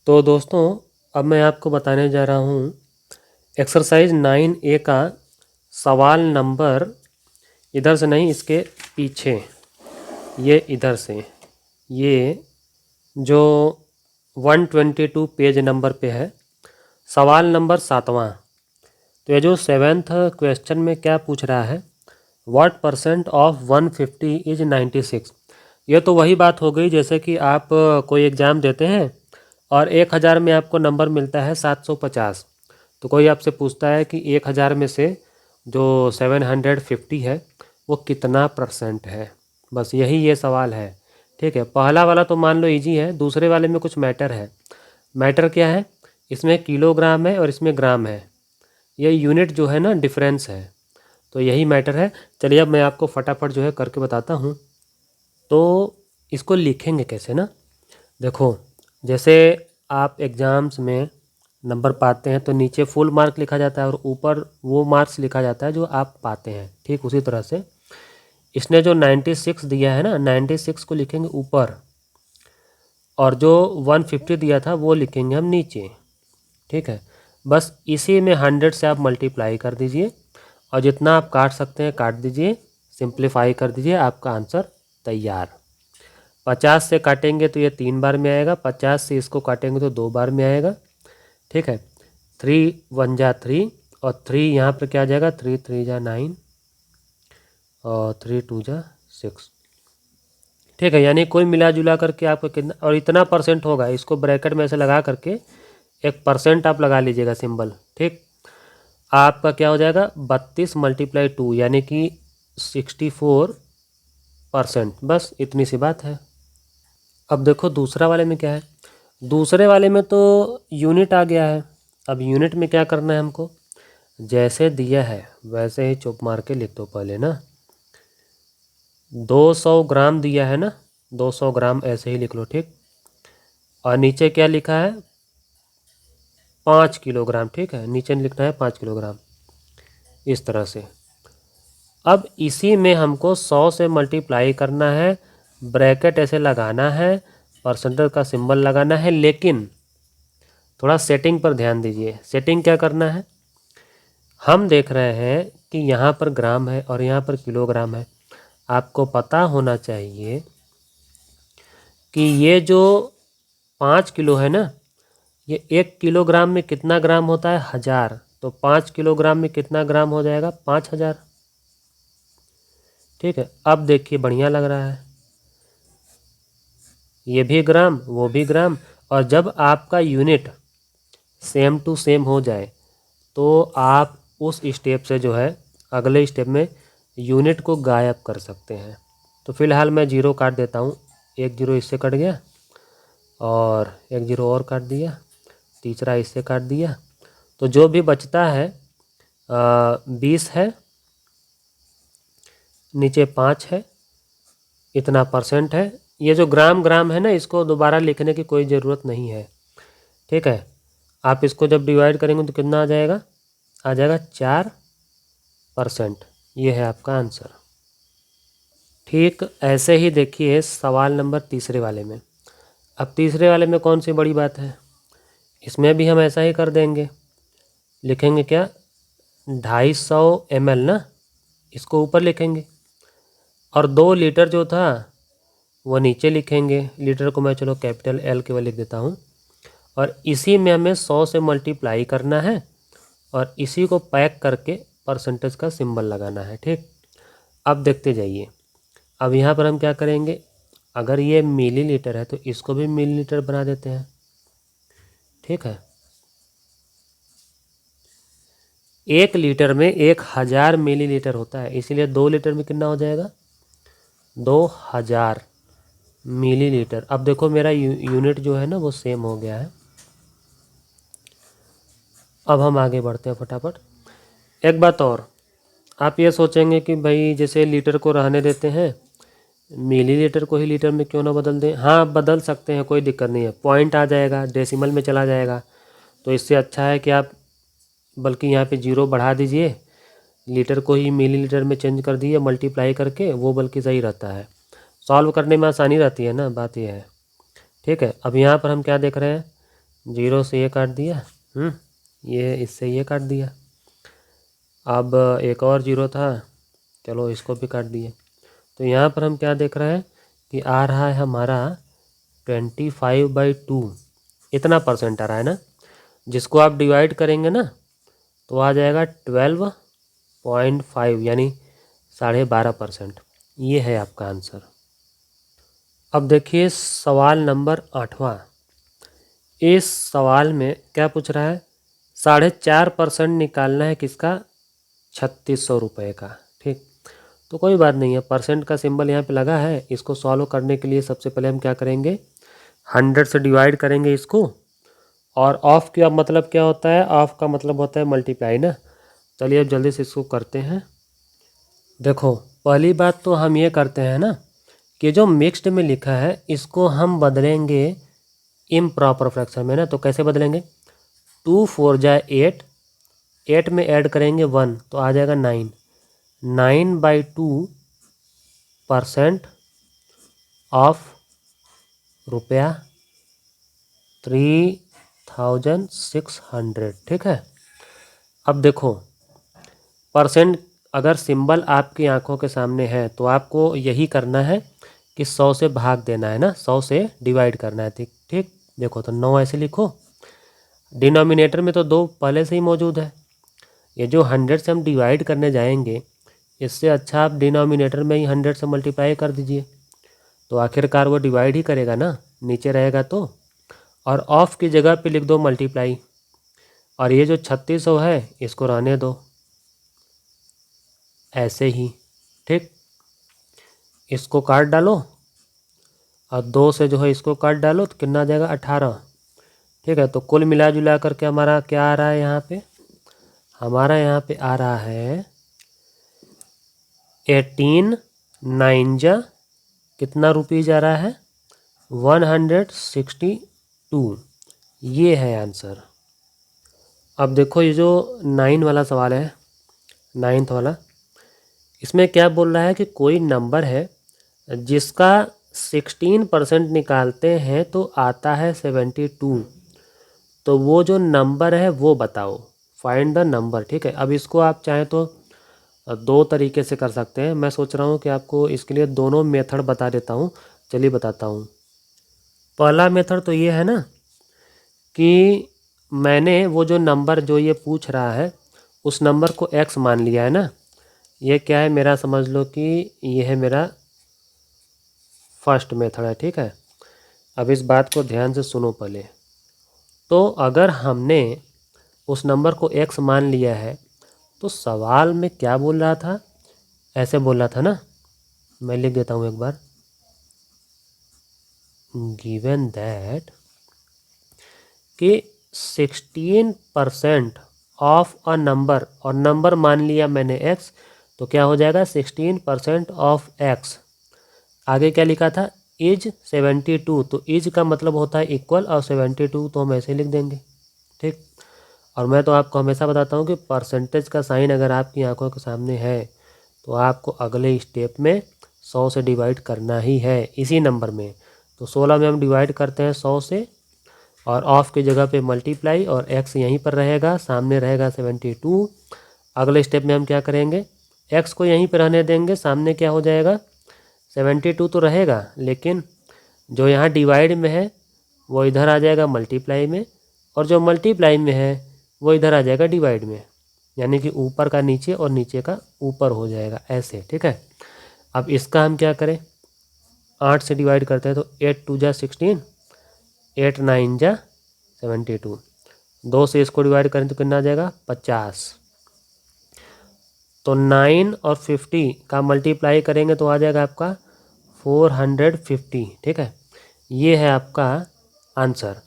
तो दोस्तों, अब मैं आपको बताने जा रहा हूँ एक्सरसाइज 9A का सवाल नंबर इधर से नहीं, इसके पीछे, ये इधर से, ये जो 122 पेज नंबर पे है, सवाल नंबर 7वां। तो ये जो 7th क्वेश्चन में क्या पूछ रहा है, व्हाट परसेंट ऑफ 150 इज 96। ये तो वही बात हो गई जैसे कि आप कोई एग्ज़ाम देते हैं और 1000 में आपको नंबर मिलता है 750। तो कोई आपसे पूछता है कि 1000 में से जो 750 है वो कितना परसेंट है। बस यही ये सवाल है। ठीक है, पहला वाला तो मान लो इजी है, दूसरे वाले में कुछ मैटर है। मैटर क्या है, इसमें किलोग्राम है और इसमें ग्राम है। ये यूनिट जो है ना, डिफरेंस है। तो यही मैटर है। चलिए अब मैं आपको फटाफट जो है करके बताता हूँ। तो इसको लिखेंगे कैसे ना, देखो, जैसे आप एग्ज़ाम्स में नंबर पाते हैं तो नीचे फुल मार्क लिखा जाता है और ऊपर वो मार्क्स लिखा जाता है जो आप पाते हैं। ठीक उसी तरह से इसने जो 96 दिया है ना, 96 को लिखेंगे ऊपर और जो 150 दिया था वो लिखेंगे हम नीचे। ठीक है, बस इसी में 100 से आप मल्टीप्लाई कर दीजिए और जितना आप काट सकते हैं काट दीजिए, सिंप्लीफाई कर दीजिए, आपका आंसर तैयार। 50 से काटेंगे तो ये 3 बार में आएगा, 50 से इसको काटेंगे तो 2 बार में आएगा। ठीक है, 3 1 जा 3 और 3 यहाँ पर क्या आ जाएगा, 3 3 जा 9 और 3 2 जा 6। ठीक है, यानी कुल मिला जुला करके आपको कितना, और इतना परसेंट होगा, इसको ब्रैकेट में ऐसे लगा करके एक परसेंट आप लगा लीजिएगा सिंबल। ठीक, आपका क्या हो जाएगा, 32 × 2 यानी कि 64%। बस इतनी सी बात है। अब देखो दूसरा वाले में क्या है, दूसरे वाले में तो यूनिट आ गया है। अब यूनिट में क्या करना है हमको, जैसे दिया है वैसे ही चुप मार के लिख दो पहले ना। 200 ग्राम दिया है ना, 200 ग्राम ऐसे ही लिख लो। ठीक, और नीचे क्या लिखा है, 5 किलोग्राम। ठीक है, नीचे लिखना है 5 किलोग्राम इस तरह से। अब इसी में हमको 100 से मल्टीप्लाई करना है, ब्रैकेट ऐसे लगाना है, परसेंटेज का सिंबल लगाना है। लेकिन थोड़ा सेटिंग पर ध्यान दीजिए। सेटिंग क्या करना है, हम देख रहे हैं कि यहाँ पर ग्राम है और यहाँ पर किलोग्राम है। आपको पता होना चाहिए कि ये जो 5 किलो है ना, ये 1 किलोग्राम में कितना ग्राम होता है, 1000। तो 5 किलोग्राम में कितना ग्राम हो जाएगा, 5000। ठीक है, अब देखिए बढ़िया लग रहा है, ये भी ग्राम वो भी ग्राम। और जब आपका यूनिट सेम टू सेम हो जाए तो आप उस स्टेप से जो है अगले स्टेप में यूनिट को गायब कर सकते हैं। तो फिलहाल मैं 0 काट देता हूँ, 1 0 इससे कट गया और 1 0 और काट दिया, तीसरा इससे काट दिया। तो जो भी बचता है 20 है, नीचे 5 है, इतना परसेंट है। ये जो ग्राम ग्राम है ना, इसको दोबारा लिखने की कोई ज़रूरत नहीं है। ठीक है, आप इसको जब डिवाइड करेंगे तो कितना आ जाएगा 4%। ये है आपका आंसर। ठीक ऐसे ही देखिए सवाल नंबर तीसरे वाले में। अब तीसरे वाले में कौन सी बड़ी बात है, इसमें भी हम ऐसा ही कर देंगे। लिखेंगे क्या, 250 ml ना, इसको ऊपर लिखेंगे और 2 लीटर जो था वो नीचे लिखेंगे। लीटर को मैं चलो कैपिटल L केवल लिख देता हूँ। और इसी में हमें 100 से मल्टीप्लाई करना है और इसी को पैक करके परसेंटेज का सिंबल लगाना है। ठीक, अब देखते जाइए। अब यहाँ पर हम क्या करेंगे, अगर ये मिलीलीटर है तो इसको भी मिलीलीटर बना देते हैं। ठीक है, 1 लीटर में 1000 मिलीलीटर होता है, इसीलिए 2 लीटर में कितना हो जाएगा, 2000 मिलीलीटर। अब देखो मेरा यूनिट जो है ना वो सेम हो गया है। अब हम आगे बढ़ते हैं फटाफट। एक बात और, आप ये सोचेंगे कि भाई जैसे लीटर को रहने देते हैं, मिलीलीटर को ही लीटर में क्यों ना बदल दें। हाँ बदल सकते हैं, कोई दिक्कत नहीं है, पॉइंट आ जाएगा, डेसिमल में चला जाएगा। तो इससे अच्छा है कि आप बल्कि यहाँ पे 0 बढ़ा दीजिए, लीटर को ही मिलीलीटर में चेंज कर दिए मल्टीप्लाई करके, वो बल्कि सही रहता है, सॉल्व करने में आसानी रहती है ना, बात यह है। ठीक है, अब यहाँ पर हम क्या देख रहे हैं, जीरो से ये काट दिया, ये इससे ये काट दिया। अब एक और जीरो था, चलो इसको भी काट दिए। तो यहाँ पर हम क्या देख रहे हैं कि आ रहा है हमारा 25/2, इतना परसेंट आ रहा है ना। जिसको आप डिवाइड करेंगे ना तो आ जाएगा 12.5 यानी 12.5%। ये है आपका आंसर। अब देखिए सवाल नंबर 8वां। इस सवाल में क्या पूछ रहा है, 4.5% निकालना है किसका, 3600 रुपये का। ठीक, तो कोई बात नहीं है, परसेंट का सिंबल यहाँ पे लगा है। इसको सॉल्व करने के लिए सबसे पहले हम क्या करेंगे, 100 से डिवाइड करेंगे इसको। और ऑफ का मतलब क्या होता है, ऑफ का मतलब होता है मल्टीप्लाई ना। चलिए अब जल्दी से इसको करते हैं। देखो पहली बात तो हम ये करते हैं ना कि जो मिक्स्ड में लिखा है इसको हम बदलेंगे इम्प्रॉपर फ्रैक्शन में ना। तो कैसे बदलेंगे, 2 4 जा 8, 8 में ऐड करेंगे 1 तो आ जाएगा 9, 9/2% ऑफ रुपया 3600। ठीक है। अब देखो परसेंट अगर सिंबल आपकी आंखों के सामने है तो आपको यही करना है कि 100 से भाग देना है ना, 100 से डिवाइड करना है। ठीक ठीक, देखो तो 9 ऐसे लिखो, डिनोमिनेटर में तो 2 पहले से ही मौजूद है। ये जो 100 से हम डिवाइड करने जाएंगे, इससे अच्छा आप डिनोमिनेटर में ही 100 से मल्टीप्लाई कर दीजिए, तो आखिरकार वो डिवाइड ही करेगा ना, नीचे रहेगा तो। और ऑफ की जगह पे लिख दो मल्टीप्लाई, और ये जो 3600 है इसको रहने दो ऐसे ही। ठीक, इसको काट डालो और 2 से जो है इसको काट डालो तो कितना आ जाएगा, 18। ठीक है, तो कुल मिला जुला करके हमारा क्या आ रहा है यहाँ पे, हमारा यहाँ पे आ रहा है 18 9 जा कितना रुपीज़ आ रहा है, 162। ये है आंसर। अब देखो ये जो 9 वाला सवाल है, 9th वाला, इसमें क्या बोल रहा है कि कोई नंबर है जिसका 16% निकालते हैं तो आता है 72, तो वो जो नंबर है वो बताओ, फाइंड द नंबर। ठीक है, अब इसको आप चाहें तो दो तरीके से कर सकते हैं। मैं सोच रहा हूँ कि आपको इसके लिए दोनों मेथड बता देता हूँ। चलिए बताता हूँ। पहला मेथड तो ये है ना कि मैंने वो जो नंबर जो ये पूछ रहा है उस नंबर को x मान लिया है ना। ये क्या है मेरा, समझ लो कि ये है मेरा फर्स्ट मेथड है। ठीक है, अब इस बात को ध्यान से सुनो पहले। तो अगर हमने उस नंबर को x मान लिया है तो सवाल में क्या बोल रहा था, ऐसे बोल रहा था ना, मैं लिख देता हूँ एक बार, गिवन दैट कि 16% ऑफ अ नंबर, और नंबर मान लिया मैंने x, तो क्या हो जाएगा 16% ऑफ x। आगे क्या लिखा था, इज 72, तो इज का मतलब होता है इक्वल, और 72 तो हम ऐसे लिख देंगे। ठीक, और मैं तो आपको हमेशा बताता हूँ कि परसेंटेज का साइन अगर आपकी आंखों के सामने है तो आपको अगले स्टेप में 100 से डिवाइड करना ही है इसी नंबर में। तो 16 में हम डिवाइड करते हैं 100 से, और ऑफ की जगह पे मल्टीप्लाई, और x यहीं पर रहेगा, सामने रहेगा 72। अगले स्टेप में हम क्या करेंगे, x को यहीं पर रहने देंगे, सामने क्या हो जाएगा 72 तो रहेगा, लेकिन जो यहाँ डिवाइड में है वो इधर आ जाएगा मल्टीप्लाई में, और जो मल्टीप्लाई में है वो इधर आ जाएगा डिवाइड में, यानी कि ऊपर का नीचे और नीचे का ऊपर हो जाएगा ऐसे। ठीक है, अब इसका हम क्या करें, 8 से डिवाइड करते हैं तो 8 2 जा 16, 8 9 जा 72, 2 से इसको डिवाइड करें तो कितना आ जाएगा 50। तो 9 और 50 का मल्टीप्लाई करेंगे तो आ जाएगा आपका 450। ठीक है, ये है आपका आंसर।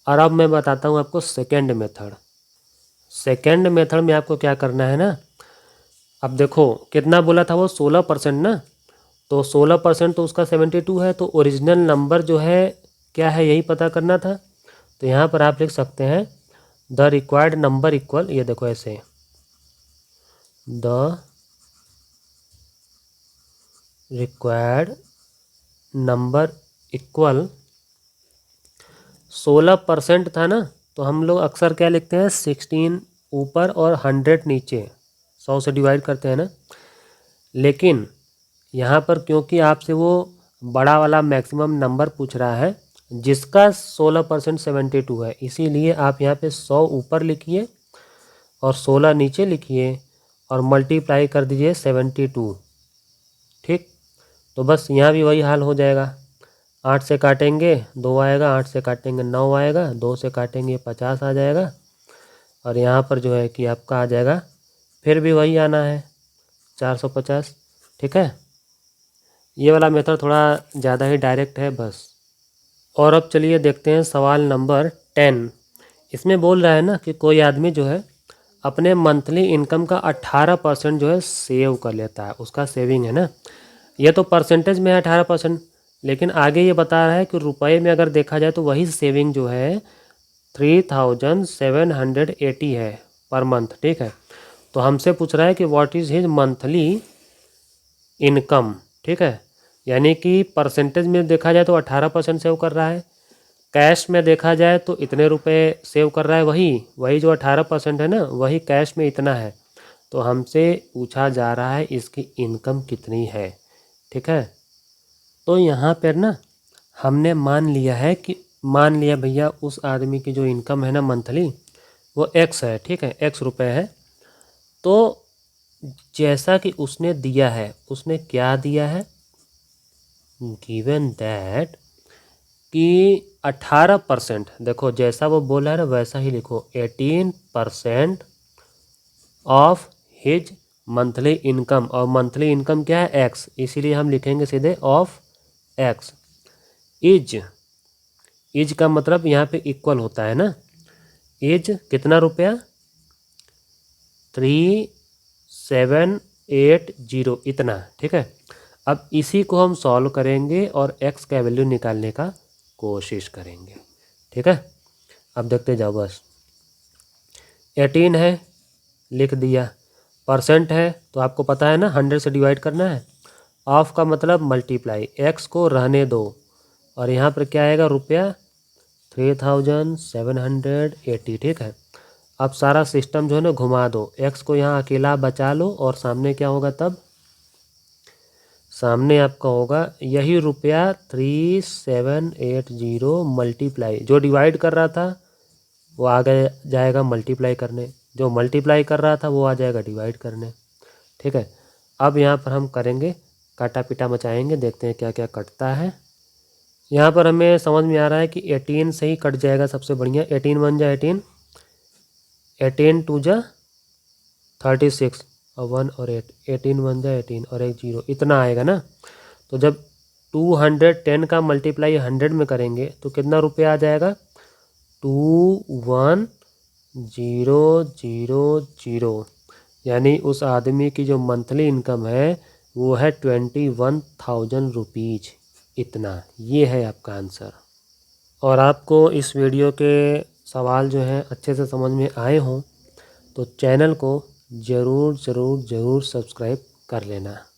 और अब मैं बताता हूँ आपको सेकेंड मेथड। सेकेंड मेथड में आपको क्या करना है ना, अब देखो कितना बोला था वो 16% ना, तो 16% तो उसका 72 है, तो ओरिजिनल नंबर जो है क्या है यही पता करना था। तो यहाँ पर आप लिख सकते हैं द रिक्वायर्ड नंबर इक्वल, ये देखो ऐसे, द रिक्वायर्ड नंबर इक्वल 16% था ना, तो हम लोग अक्सर क्या लिखते हैं 16 ऊपर और 100 नीचे, 100 से डिवाइड करते हैं ना। लेकिन यहाँ पर क्योंकि आपसे वो बड़ा वाला मैक्सिमम नंबर पूछ रहा है जिसका 16% 72 है, इसीलिए आप यहाँ पे 100 ऊपर लिखिए और 16 नीचे लिखिए और मल्टीप्लाई कर दीजिए 72। ठीक, तो बस यहाँ भी वही हाल हो जाएगा। 8 से काटेंगे 2 आएगा, 8 से काटेंगे 9 आएगा, 2 से काटेंगे 50 आ जाएगा, और यहाँ पर जो है कि आपका आ जाएगा, फिर भी वही आना है 450। ठीक है, ये वाला मेथड थोड़ा ज़्यादा ही डायरेक्ट है बस। और अब चलिए देखते हैं सवाल नंबर 10। इसमें बोल रहा है ना कि कोई आदमी जो है अपने मंथली इनकम का 18% जो है सेव कर लेता है, उसका सेविंग है ना। ये तो परसेंटेज में है 18%, लेकिन आगे ये बता रहा है कि रुपए में अगर देखा जाए तो वही सेविंग जो है 3780 है पर मंथ। ठीक है, तो हमसे पूछ रहा है कि what is his monthly income. ठीक है, यानी कि परसेंटेज में देखा जाए तो 18% सेव कर रहा है, कैश में देखा जाए तो इतने रुपए सेव कर रहा है, वही जो 18% है ना, वही कैश में इतना है। तो हमसे पूछा जा रहा है इसकी इनकम कितनी है। ठीक है, तो यहाँ पर ना हमने मान लिया भैया उस आदमी की जो इनकम है ना मंथली वो x है। ठीक है, x रुपए है। तो जैसा कि उसने दिया है, उसने क्या दिया है, गिवन दैट कि 18%, देखो जैसा वो बोला है ना वैसा ही लिखो, 18% ऑफ हिज मंथली इनकम। और मंथली इनकम क्या है, x, इसीलिए हम लिखेंगे सीधे ऑफ x इज का मतलब यहाँ पे इक्वल होता है ना, इज कितना रुपया 3780 इतना। ठीक है, अब इसी को हम सॉल्व करेंगे और x का वैल्यू निकालने का कोशिश करेंगे। ठीक है, अब देखते जाओ बस। 18 है, लिख दिया, परसेंट है तो आपको पता है ना 100 से डिवाइड करना है, ऑफ का मतलब मल्टीप्लाई, x को रहने दो और यहाँ पर क्या आएगा रुपया 3780। ठीक है, अब सारा सिस्टम जो है ना घुमा दो, x को यहाँ अकेला बचा लो और सामने क्या होगा, तब सामने आपका होगा यही रुपया 3780 मल्टीप्लाई, जो डिवाइड कर रहा था वो आगे जाएगा मल्टीप्लाई करने, जो मल्टीप्लाई कर रहा था वो आ जाएगा डिवाइड करने। ठीक है, अब यहाँ पर हम करेंगे काटा पीटा मचाएंगे, देखते हैं क्या क्या कटता है। यहाँ पर हमें समझ में आ रहा है कि 18 से ही कट जाएगा सबसे बढ़िया। 18 1 जा 18, 18 2 जा 36 और 1 और 8, 18 1 जा 18 और एक 0, इतना आएगा ना। तो जब 210 का मल्टीप्लाई 100 में करेंगे तो कितना रुपया आ जाएगा, 21000, यानी उस आदमी की जो मंथली इनकम है वो है 21,000 रुपीज़ इतना। ये है आपका आंसर। और आपको इस वीडियो के सवाल जो हैं अच्छे से समझ में आए हों तो चैनल को ज़रूर सब्सक्राइब कर लेना।